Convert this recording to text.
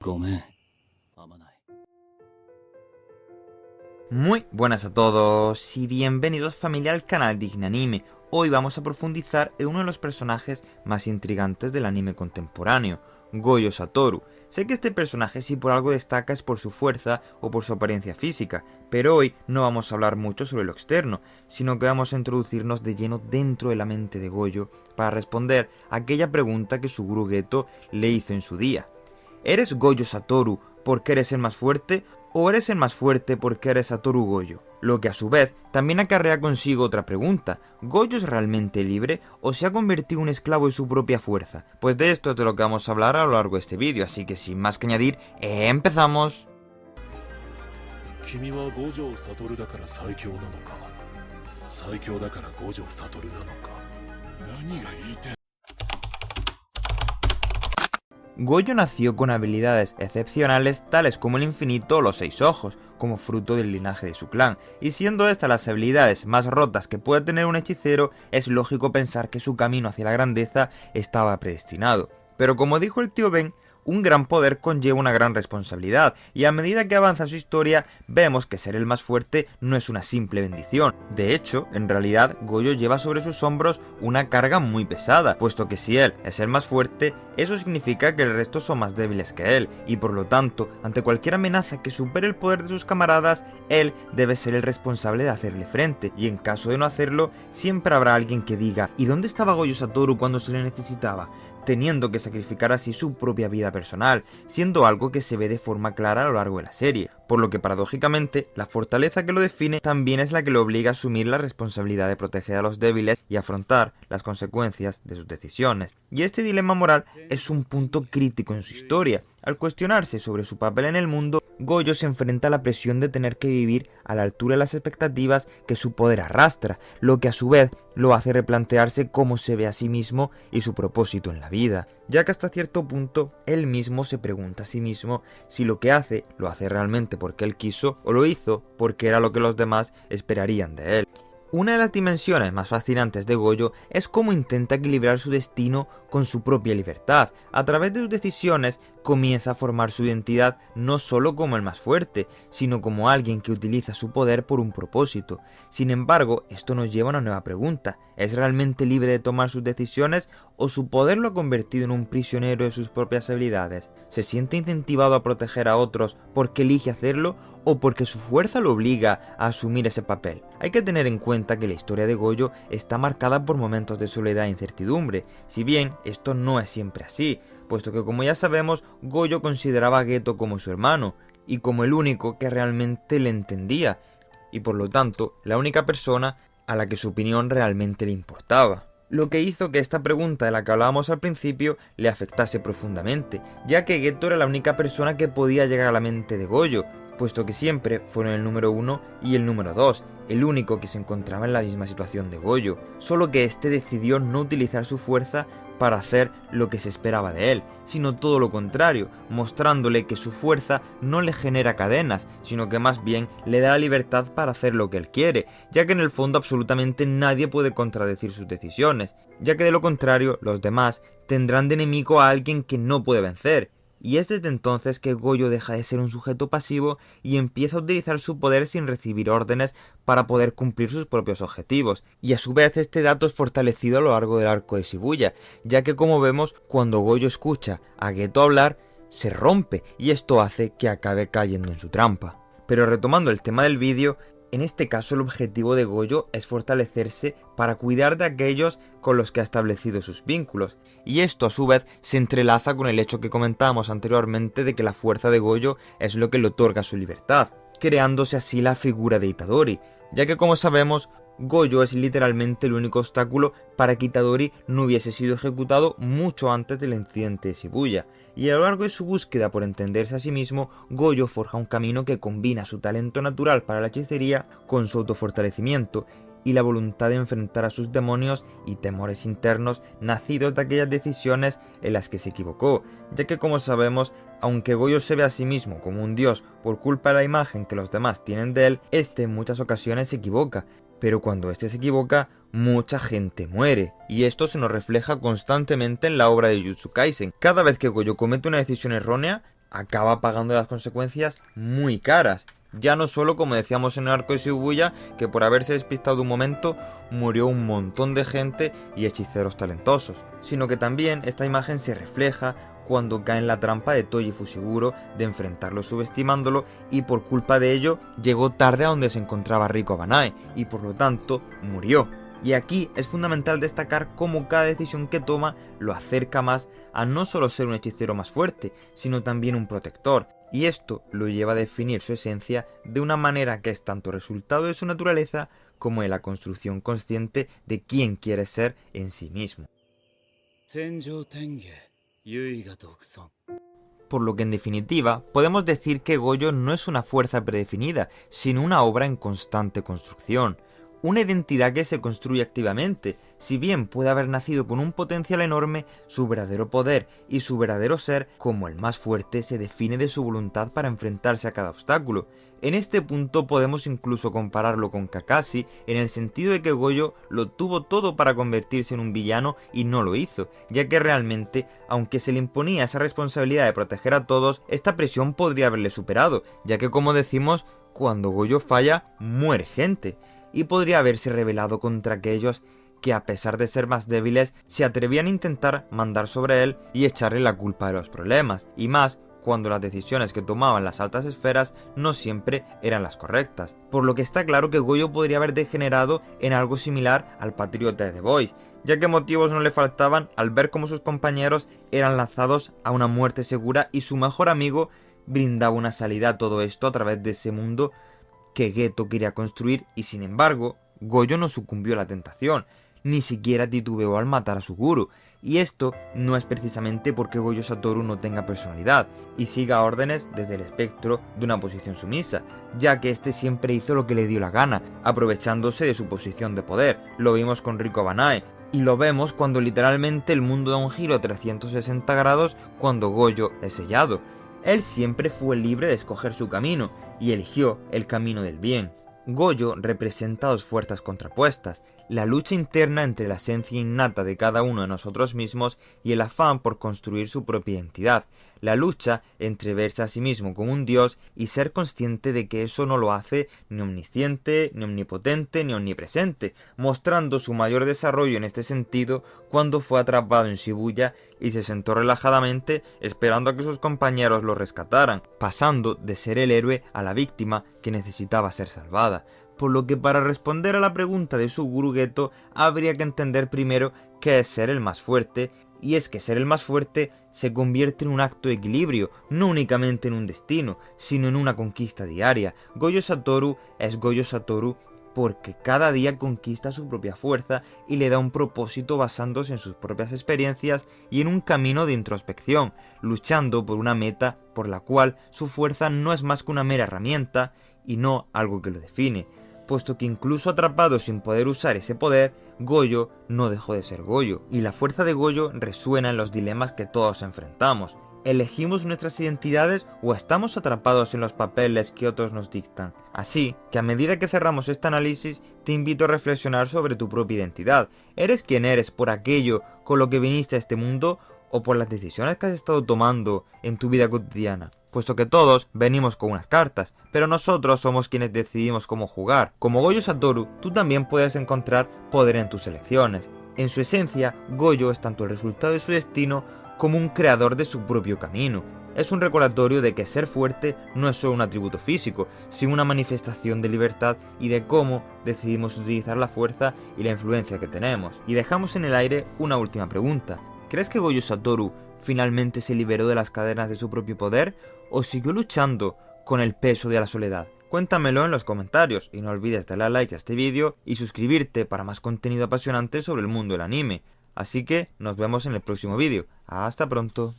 ごめん。あまない。 Muy buenas a todos y bienvenidos familia al canal Digna Anime. Hoy vamos a profundizar en uno de los personajes más intrigantes del anime contemporáneo, Gojo Satoru. Sé que este personaje si por algo destaca es por su fuerza o por su apariencia física, pero hoy no vamos a hablar mucho sobre lo externo, sino que vamos a introducirnos de lleno dentro de la mente de Gojo para responder a aquella pregunta que su gurú Geto le hizo en su día. ¿Eres Gojo Satoru porque eres el más fuerte o eres el más fuerte porque eres Satoru Gojo? Lo que a su vez también acarrea consigo otra pregunta: ¿Gojo es realmente libre o se ha convertido en un esclavo de su propia fuerza? Pues de esto es de lo que vamos a hablar a lo largo de este vídeo, así que sin más que añadir, ¡empezamos! 君は五条悟だから最強なのか、最強だから五条悟なのか、何が言いたい。 Gojo nació con habilidades excepcionales tales como el infinito o los 6 ojos, como fruto del linaje de su clan, y siendo estas las habilidades más rotas que puede tener un hechicero, es lógico pensar que su camino hacia la grandeza estaba predestinado. Pero como dijo el tío Ben, un gran poder conlleva una gran responsabilidad, y a medida que avanza su historia, vemos que ser el más fuerte no es una simple bendición. De hecho, en realidad, Gojo lleva sobre sus hombros una carga muy pesada, puesto que si él es el más fuerte, eso significa que el resto son más débiles que él, y por lo tanto, ante cualquier amenaza que supere el poder de sus camaradas, él debe ser el responsable de hacerle frente, y en caso de no hacerlo, siempre habrá alguien que diga: ¿y dónde estaba Gojo Satoru cuando se le necesitaba?, teniendo que sacrificar así su propia vida personal, siendo algo que se ve de forma clara a lo largo de la serie, por lo que paradójicamente la fortaleza que lo define también es la que lo obliga a asumir la responsabilidad de proteger a los débiles y afrontar las consecuencias de sus decisiones. Y este dilema moral es un punto crítico en su historia. Al cuestionarse sobre su papel en el mundo, Gojo se enfrenta a la presión de tener que vivir a la altura de las expectativas que su poder arrastra, lo que a su vez lo hace replantearse cómo se ve a sí mismo y su propósito en la vida, ya que hasta cierto punto él mismo se pregunta a sí mismo si lo que hace lo hace realmente porque él quiso o lo hizo porque era lo que los demás esperarían de él. Una de las dimensiones más fascinantes de Gojo es cómo intenta equilibrar su destino con su propia libertad. A través de sus decisiones comienza a formar su identidad no solo como el más fuerte, sino como alguien que utiliza su poder por un propósito. Sin embargo, esto nos lleva a una nueva pregunta: ¿es realmente libre de tomar sus decisiones o su poder lo ha convertido en un prisionero de sus propias habilidades? ¿Se siente incentivado a proteger a otros porque elige hacerlo o porque su fuerza lo obliga a asumir ese papel? Hay que tener en cuenta que la historia de Gojo está marcada por momentos de soledad e incertidumbre, si bien esto no es siempre así, puesto que como ya sabemos, Gojo consideraba a Geto como su hermano, y como el único que realmente le entendía, y por lo tanto, la única persona a la que su opinión realmente le importaba. Lo que hizo que esta pregunta de la que hablábamos al principio le afectase profundamente, ya que Geto era la única persona que podía llegar a la mente de Gojo, puesto que siempre fueron el número 1 y el número 2, el único que se encontraba en la misma situación de Gojo, solo que este decidió no utilizar su fuerza para hacer lo que se esperaba de él, sino todo lo contrario, mostrándole que su fuerza no le genera cadenas, sino que más bien le da la libertad para hacer lo que él quiere, ya que en el fondo absolutamente nadie puede contradecir sus decisiones, ya que de lo contrario los demás tendrán de enemigo a alguien que no puede vencer. Y es desde entonces que Gojo deja de ser un sujeto pasivo y empieza a utilizar su poder sin recibir órdenes para poder cumplir sus propios objetivos. Y a su vez este dato es fortalecido a lo largo del arco de Shibuya, ya que como vemos, cuando Gojo escucha a Geto hablar, se rompe y esto hace que acabe cayendo en su trampa. Pero retomando el tema del vídeo, en este caso el objetivo de Gojo es fortalecerse para cuidar de aquellos con los que ha establecido sus vínculos, y esto a su vez se entrelaza con el hecho que comentábamos anteriormente de que la fuerza de Gojo es lo que le otorga su libertad, creándose así la figura de Itadori, ya que como sabemos, Gojo es literalmente el único obstáculo para que Itadori no hubiese sido ejecutado mucho antes del incidente de Shibuya, y a lo largo de su búsqueda por entenderse a sí mismo, Gojo forja un camino que combina su talento natural para la hechicería con su autofortalecimiento y la voluntad de enfrentar a sus demonios y temores internos nacidos de aquellas decisiones en las que se equivocó, ya que como sabemos, aunque Gojo se ve a sí mismo como un dios por culpa de la imagen que los demás tienen de él, este en muchas ocasiones se equivoca, pero cuando este se equivoca, mucha gente muere, y esto se nos refleja constantemente en la obra de Jujutsu Kaisen. Cada vez que Gojo comete una decisión errónea, acaba pagando las consecuencias muy caras. Ya no solo, como decíamos en el arco de Shibuya, que por haberse despistado un momento murió un montón de gente y hechiceros talentosos, sino que también esta imagen se refleja cuando cae en la trampa de Toji Fushiguro de enfrentarlo subestimándolo, y por culpa de ello llegó tarde a donde se encontraba Rico Banai y por lo tanto murió. Y aquí es fundamental destacar cómo cada decisión que toma lo acerca más a no solo ser un hechicero más fuerte, sino también un protector, y esto lo lleva a definir su esencia de una manera que es tanto resultado de su naturaleza como de la construcción consciente de quién quiere ser en sí mismo. Por lo que en definitiva, podemos decir que Gojo no es una fuerza predefinida, sino una obra en constante construcción. Una identidad que se construye activamente. Si bien puede haber nacido con un potencial enorme, su verdadero poder y su verdadero ser, como el más fuerte, se define de su voluntad para enfrentarse a cada obstáculo. En este punto podemos incluso compararlo con Kakashi, en el sentido de que Gojo lo tuvo todo para convertirse en un villano y no lo hizo, ya que realmente, aunque se le imponía esa responsabilidad de proteger a todos, esta presión podría haberle superado, ya que, como decimos, cuando Gojo falla, muere gente, y podría haberse rebelado contra aquellos que, a pesar de ser más débiles, se atrevían a intentar mandar sobre él y echarle la culpa de los problemas, y más cuando las decisiones que tomaban las altas esferas no siempre eran las correctas. Por lo que está claro que Gojo podría haber degenerado en algo similar al patriota de The Boys, ya que motivos no le faltaban al ver cómo sus compañeros eran lanzados a una muerte segura y su mejor amigo brindaba una salida a todo esto a través de ese mundo que Geto quería construir, y sin embargo, Gojo no sucumbió a la tentación, ni siquiera titubeó al matar a su gurú, y esto no es precisamente porque Gojo Satoru no tenga personalidad y siga órdenes desde el espectro de una posición sumisa, ya que este siempre hizo lo que le dio la gana, aprovechándose de su posición de poder. Lo vimos con Rico Banai, y lo vemos cuando literalmente el mundo da un giro 360 grados cuando Gojo es sellado. Él siempre fue libre de escoger su camino, y eligió el camino del bien. Gojo representa dos fuerzas contrapuestas, la lucha interna entre la esencia innata de cada uno de nosotros mismos y el afán por construir su propia identidad, la lucha entre verse a sí mismo como un dios y ser consciente de que eso no lo hace ni omnisciente, ni omnipotente, ni omnipresente, mostrando su mayor desarrollo en este sentido cuando fue atrapado en Shibuya y se sentó relajadamente esperando a que sus compañeros lo rescataran, pasando de ser el héroe a la víctima que necesitaba ser salvada. Por lo que, para responder a la pregunta de su gurú Geto, habría que entender primero qué es ser el más fuerte, y es que ser el más fuerte se convierte en un acto de equilibrio, no únicamente en un destino, sino en una conquista diaria. Gojo Satoru es Gojo Satoru porque cada día conquista su propia fuerza y le da un propósito basándose en sus propias experiencias y en un camino de introspección, luchando por una meta por la cual su fuerza no es más que una mera herramienta y no algo que lo define, puesto que incluso atrapado sin poder usar ese poder, Gojo no dejó de ser Gojo, y la fuerza de Gojo resuena en los dilemas que todos enfrentamos. ¿Elegimos nuestras identidades o estamos atrapados en los papeles que otros nos dictan? Así que, a medida que cerramos este análisis, te invito a reflexionar sobre tu propia identidad. ¿Eres quien eres por aquello con lo que viniste a este mundo o por las decisiones que has estado tomando en tu vida cotidiana? Puesto que todos venimos con unas cartas, pero nosotros somos quienes decidimos cómo jugar. Como Gojo Satoru, tú también puedes encontrar poder en tus elecciones. En su esencia, Gojo es tanto el resultado de su destino como un creador de su propio camino. Es un recordatorio de que ser fuerte no es solo un atributo físico, sino una manifestación de libertad y de cómo decidimos utilizar la fuerza y la influencia que tenemos. Y dejamos en el aire una última pregunta. ¿Crees que Gojo Satoru finalmente se liberó de las cadenas de su propio poder o siguió luchando con el peso de la soledad? Cuéntamelo en los comentarios y no olvides darle a like a este vídeo y suscribirte para más contenido apasionante sobre el mundo del anime. Así que nos vemos en el próximo vídeo. Hasta pronto.